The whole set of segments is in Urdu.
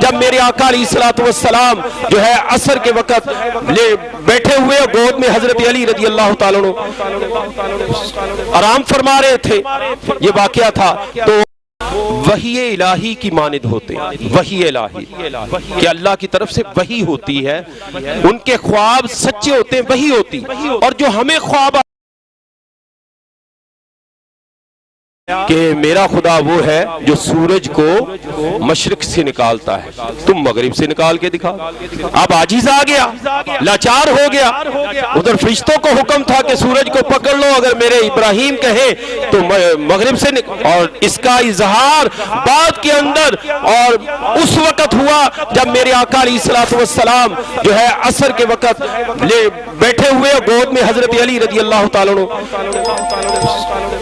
جب میرے آقا علیہ الصلوۃ والسلام جو ہے عصر کے وقت لے بیٹھے ہوئے گود میں حضرت علی رضی اللہ تعالیٰ عنہ آرام فرما رہے تھے، یہ واقعہ تھا، تو وحی الہی کی مانند ہوتے ہیں، وحی الہی کہ اللہ کی طرف سے وحی ہوتی ہے، ان کے خواب سچے ہوتے ہیں، وحی ہوتی، اور جو ہمیں خواب کہ میرا خدا وہ ہے جو سورج کو مشرق سے نکالتا ہے، تم مغرب سے نکال کے دکھا۔ اب عاجز آ گیا، لاچار ہو گیا، ادھر فرشتوں کو حکم تھا کہ سورج کو پکڑ لو، اگر میرے ابراہیم کہے تو مغرب سے اور اس کا اظہار بعد کے اندر اور اس وقت ہوا جب میرے آقا علیہ الصلوۃ والسلام جو ہے عصر کے وقت لے بیٹھے ہوئے گود میں حضرت علی رضی اللہ تعالیٰ عنہ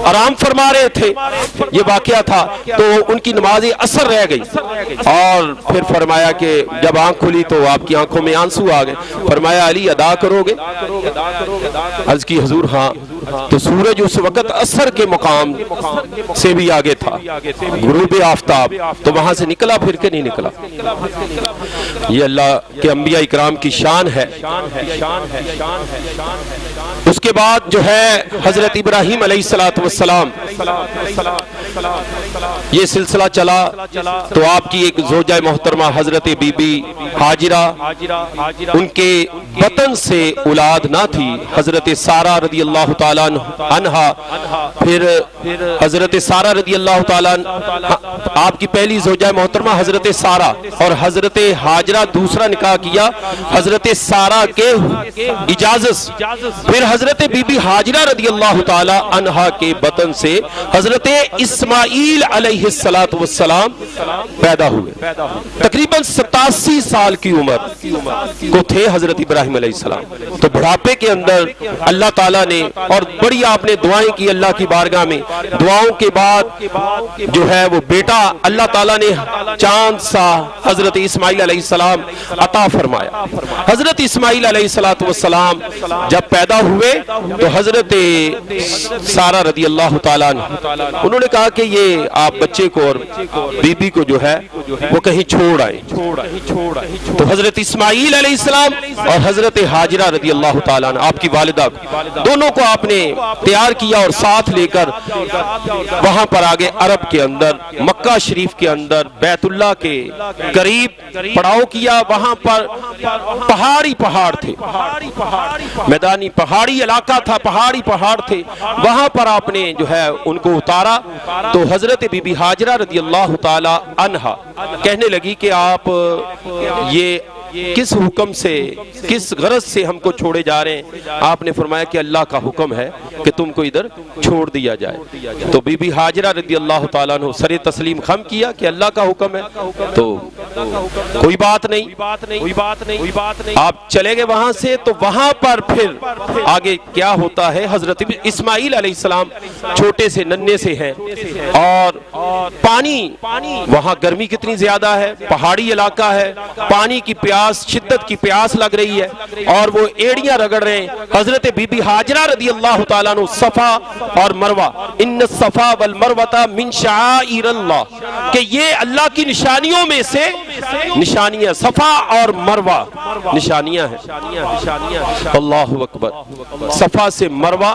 آرام فرما رہے تھے، یہ واقعہ تھا، تو ان کی نماز عصر رہ گئی، اور پھر فرمایا کہ جب آنکھ کھلی تو آپ کی آنکھوں میں آنسو آ گئے، فرمایا علی ادا کرو گے؟ عرض کی حضور ہاں، تو سورج اس وقت عصر کے مقام سے بھی آگے تھا، غروب آفتاب، تو وہاں سے نکلا پھر کے نہیں نکلا۔ یہ اللہ کے انبیاء اکرام کی شان ہے۔ اس کے بعد جو ہے حضرت ابراہیم علیہ السلام یہ سلسلہ چلا، تو آپ کی ایک زوجہ محترمہ حضرت بی بی ہاجرہ، ان کے بطن سے اولاد نہ تھی، حضرت سارہ رضی اللہ تعالیٰ عنہا، پھر حضرت سارہ رضی اللہ تعالیٰ آپ کی پہلی زوجہ محترمہ حضرت سارہ، اور حضرت ہاجرہ دوسرا نکاح کیا حضرت سارہ کے اجازت، پھر حضرت بی بی ہاجرہ رضی اللہ تعالیٰ عنہا کے بطن سے حضرت اسماعیل علیہ السلام پیدا ہوئے۔ تقریباً 87 سال کی عمر کو تھے حضرت ابراہیم علیہ السلام، تو بڑھاپے کے اندر اللہ تعالیٰ نے، اور بڑی آپ نے دعائیں کی اللہ کی بارگاہ میں، دعاؤں کے بعد جو ہے وہ بیٹا اللہ تعالیٰ نے چاند سا حضرت اسماعیل علیہ السلام عطا فرمایا۔ حضرت اسماعیل علیہ السلام جب پیدا ہوئے تو حضرت سارہ رضی اللہ تعالیٰ انہوں نے کہا کہ یہ آپ بچے کو اور بی بی کو جو ہے وہ کہیں چھوڑ آئیں، تو حضرت اسماعیل علیہ السلام اور حضرت ہاجرہ رضی اللہ تعالیٰ آپ کی والدہ دونوں کو آپ نے تیار کیا اور ساتھ لے کر وہاں پر آگے عرب کے اندر مکہ شریف کے اندر بیت اللہ کے قریب پڑاؤ کیا۔ وہاں پر پہاڑی پہاڑ تھے، میدانی پہاڑی علاقہ تھا، پہاڑی پہاڑ تھے، وہاں پر آپ نے جو ہے ان کو اتارا، تو حضرت بی بی ہاجرہ رضی اللہ تعالی عنہا کہنے لگی کہ آپ یہ کس حکم سے، کس غرض سے ہم کو چھوڑے جا رہے ہیں؟ آپ نے فرمایا کہ اللہ کا حکم ہے کہ تم کو ادھر چھوڑ دیا جائے۔ تو بی بی ہاجرہ رضی اللہ تعالیٰ عنہ سر تسلیم خم کیا کہ اللہ کا حکم ہے، تو کوئی بات نہیں، آپ چلے گئے وہاں سے۔ تو وہاں پر پھر آگے کیا ہوتا ہے، حضرت اسماعیل علیہ السلام چھوٹے سے ننھے سے ہیں، اور پانی وہاں گرمی کتنی زیادہ ہے، پہاڑی علاقہ ہے، پانی کی پیاس، شدت کی پیاس لگ رہی ہے، اور وہ ایڑیاں رگڑ رہے ہیں۔ حضرت بی بی ہاجرہ رضی اللہ تعالیٰ عنہ صفا اور مروہ، ان الصفا والمروہ من شعائر اللہ، کہ یہ اللہ کی نشانیوں میں سے نشانیاں، صفا اور مروہ نشانیاں ہیں۔ اللہ اکبر۔ صفا سے مروہ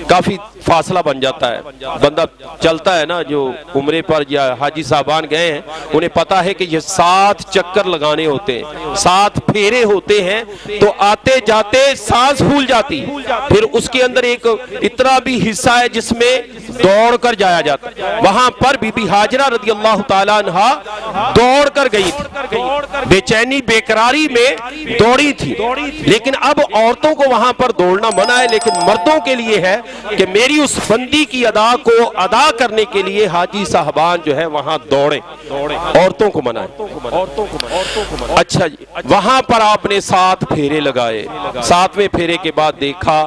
کافی فاصلہ بن جاتا ہے، بندہ چلتا ہے نا، جو عمرے پر یا حاجی صاحبان گئے ہیں انہیں پتا ہے کہ یہ 7 چکر لگانے ہوتے ہیں، 7 پھیرے ہوتے ہیں، تو آتے جاتے سانس پھول جاتی، پھر اس کے اندر ایک اتنا بھی حصہ ہے جس میں دوڑ کر جایا جاتا ہے۔ وہاں پر بی بی ہاجرہ رضی اللہ تعالیٰ عنہا دوڑ کر گئی تھی، بے چینی بے قراری میں دوڑی تھی، لیکن اب عورتوں کو وہاں پر دوڑنا منع ہے، لیکن مردوں کے لیے ہے کہ میری اس بندی کی ادا کو ادا کرنے کے لیے حاجی صاحبان جو ہے وہاں دوڑیں، عورتوں کو منع ہے۔ اچھا جی، وہاں پر آپ نے 7 پھیرے لگائے، 7ویں پھیرے کے بعد دیکھا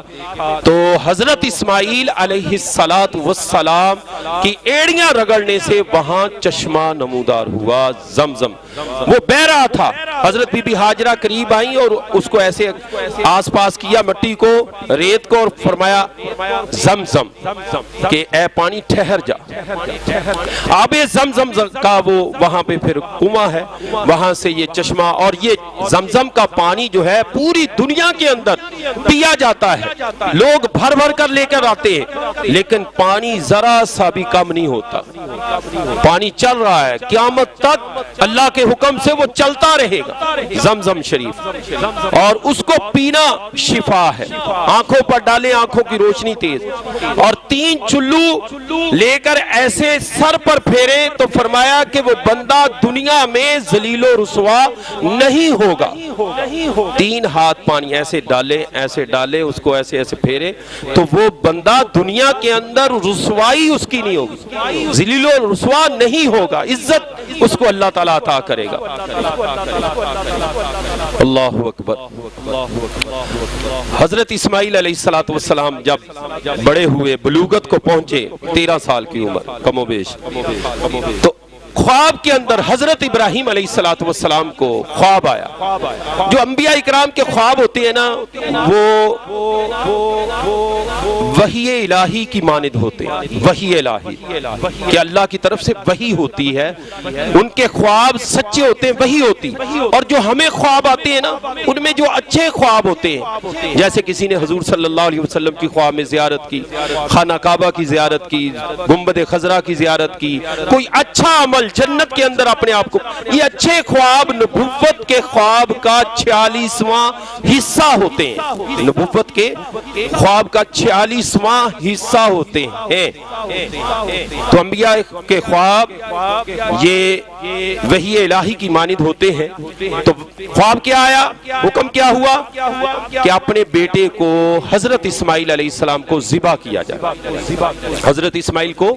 تو حضرت اسماعیل علیہ السلام کی ایڑیاں رگڑنے سے وہاں چشمہ نمودار ہوا، زمزم۔ وہ بہ رہا تھا. حضرت بی بی ہاجرہ قریب آئیں اور اس کو ایسے آس پاس کیا مٹی کو, ریت کو, اور فرمایا زمزم کہ اے پانی ٹھہر جا. آب زمزم کا وہ وہاں پہ پھر کنواں ہے, وہاں سے یہ چشمہ, اور یہ زمزم کا پانی جو ہے پوری دنیا کے اندر پیا جاتا ہے, لوگ بھر بھر کر لے کر آتے ہیں, لیکن پانی ذرا سا بھی کم نہیں ہوتا. پانی چل رہا ہے قیامت تک, اللہ کے حکم سے وہ چلتا رہے گا زمزم شریف, اور اس کو پینا شفا ہے. آنکھوں پر ڈالیں, آنکھوں کی روشنی تیز, اور 3 چلو لے کر ایسے سر پر پھیرے تو فرمایا کہ وہ بندہ دنیا میں ذلیل و رسوا نہیں ہوگا. 3 ہاتھ پانی ایسے ڈالے, اس کو ایسے ایسے پھیرے تو وہ بندہ دنیا کے اندر رسوائی اس کی نہیں ہوگی, ذلیل و رسوا نہیں ہوگا, عزت اس کو اللہ تعالیٰ عطا کرے گا. اللہ اکبر. حضرت اسماعیل علیہ السلام جب بڑے ہوئے, بلوغت کو پہنچے, 13 سال کی عمر کم و بیش, تو خواب کے اندر حضرت ابراہیم علیہ السلام کو خواب آیا. جو انبیاء اکرام کے خواب ہوتے ہیں نا, وہ وحی الہی کی مانند ہوتے ہیں. وحی الہی کہ اللہ کی طرف سے وحی ہوتی ہے, ان کے خواب سچے ہوتے ہیں, وحی ہوتی. اور جو ہمیں خواب آتے ہیں نا, ان میں جو اچھے خواب ہوتے ہیں, جیسے کسی نے حضور صلی اللہ علیہ وسلم کی خواب میں زیارت کی, خانہ کعبہ کی زیارت کی, گنبد خضرا کی زیارت کی, کوئی اچھا عمل جنت کے اندر اپنے آپ کو, یہ اچھے خواب نبوت کے خواب کا 46واں حصہ ہوتے ہیں. نبوت کے خواب کا 46واں حصہ ہوتے ہیں. تو انبیاء کے خواب یہ وحی الہی کی مانند ہوتے ہیں. تو خواب کیا آیا, حکم کیا ہوا کہ اپنے بیٹے کو حضرت اسماعیل علیہ السلام کو ذبح کیا جائے. حضرت اسماعیل کو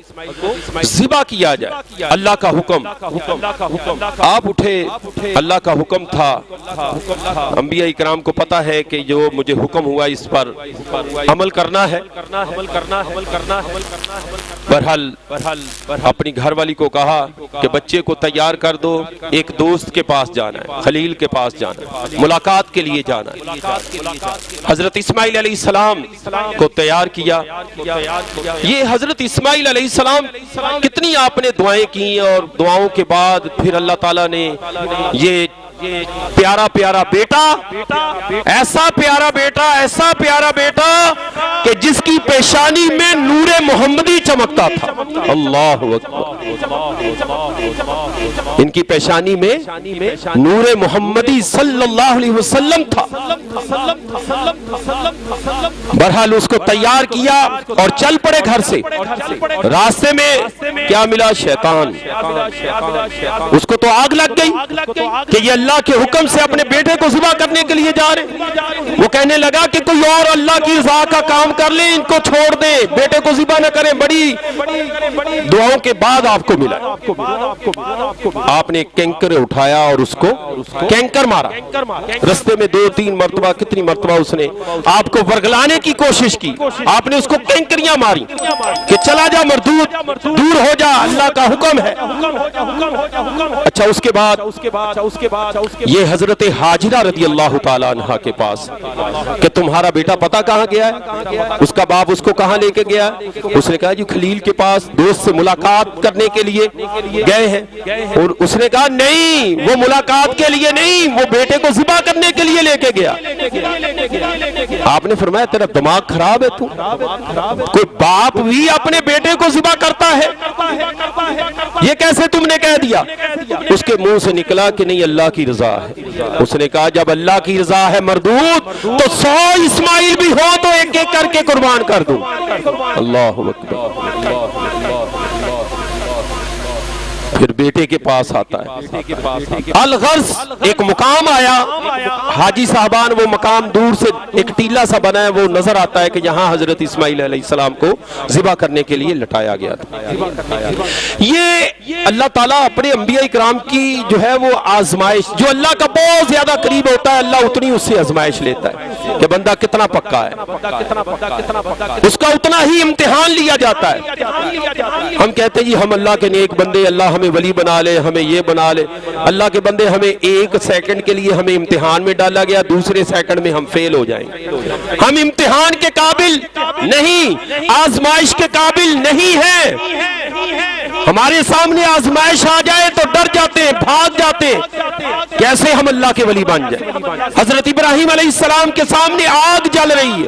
ذبح کیا جائے. اللہ کا حکم, آپ اٹھے, اللہ کا حکم تھا. انبیاء اکرام کو پتا ہے کہ جو مجھے حکم ہوا اس پر عمل کرنا ہے. بہرحال اپنی گھر والی کو کہا کہ بچے کو تیار کر دو, ایک دوست کے پاس جانا ہے, خلیل کے پاس جانا ہے, ملاقات کے لیے جانا ہے. حضرت اسماعیل علیہ السلام کو تیار کیا. یہ حضرت اسماعیل علیہ السلام کتنی آپ نے دعائیں کی, اور دعاؤں کے بعد پھر اللہ تعالیٰ نے یہ پیارا پیارا بیٹا, ایسا پیارا بیٹا کہ جس کی پیشانی میں نور محمدی چمکتا تھا. اللہ اکبر. ان کی پیشانی میں نور محمدی صلی اللہ علیہ وسلم تھا. بہرحال اس کو تیار کیا اور چل پڑے گھر سے. راستے میں کیا ملا؟ شیطان. اس کو تو آگ لگ گئی کہ یہ اللہ کے حکم سے اپنے بیٹے کو ذبح کرنے کے لیے جا رہے. وہ کہنے لگا کہ کوئی اور اللہ کی رضا کا کام کر لیں, ان کو چھوڑ دیں, بیٹے کو ذبح نہ کریں. بڑی دعاؤں کے بعد آپ کو ملا. آپ نے کینکر اٹھایا اور اس کو کینکر مارا. رستے میں 2-3 مرتبہ, کتنی مرتبہ اس نے آپ کو ورگلانے کی کوشش کی. آپ نے اس کو کینکریاں ماری کہ چلا جا مردود, دور ہو جا, اللہ کا حکم ہے. اچھا, اس کے بعد یہ حضرت حاجرہ رضی اللہ تعالیٰ عنہ کے پاس کہ تمہارا بیٹا پتا کہاں گیا ہے. اس کا باپ اس کو کہاں لے کے گیا؟ اس نے کہا جی خلیل کے پاس دوست سے ملاقات کرنے کے لیے گئے ہیں. اور اس نے کہا نہیں, وہ ملاقات کے لیے نہیں, وہ بیٹے کو ذبح کرنے کے لیے لے کے گیا. آپ نے فرمایا تیرا دماغ خراب ہے تو؟ کوئی باپ بھی اپنے بیٹے کو ذبح کرتا ہے؟ یہ کیسے تم نے کہہ دیا؟ اس کے منہ سے نکلا کہ نہیں, اللہ کی رضا ہے. اس نے کہا جب اللہ کی رضا ہے مردود تو 100 اسماعیل بھی ہو تو ایک ایک کر کے قربان کر دوں. اللہ اکبر. پھر بیٹے کے پاس آتا ہے. الغرض ایک مقام آیا, حاجی صاحبان وہ مقام دور سے ایک ٹیلا سا بنا ہے, وہ نظر آتا ہے کہ یہاں حضرت اسماعیل علیہ السلام کو ذبح کرنے کے لیے لٹایا گیا تھا. یہ اللہ تعالیٰ اپنے انبیاء اکرام کی جو ہے وہ آزمائش, جو اللہ کا بہت زیادہ قریب ہوتا ہے اللہ اتنی اس سے آزمائش لیتا ہے. کہ بندہ کتنا پکا ہے، اس کا اتنا ہی امتحان لیا جاتا ہے۔ ہم کہتے ہیں جی ہم اللہ کے نیک بندے، اللہ ہمیں ولی بنا لے، ہمیں یہ بنا لے۔ اللہ کے بندے ہمیں ایک سیکنڈ کے لیے ہمیں امتحان میں ڈالا گیا، دوسرے سیکنڈ میں ہم فیل ہو جائیں گے۔ ہم امتحان کے قابل نہیں، آزمائش کے قابل نہیں ہیں۔ ہمارے سامنے آزمائش آ جائے تو ڈر جاتے ہیں، بھاگ جاتے ہیں، کیسے ہم اللہ کے ولی بن جائیں۔ حضرت ابراہیم علیہ السلام کے سامنے آگ جل رہی ہے،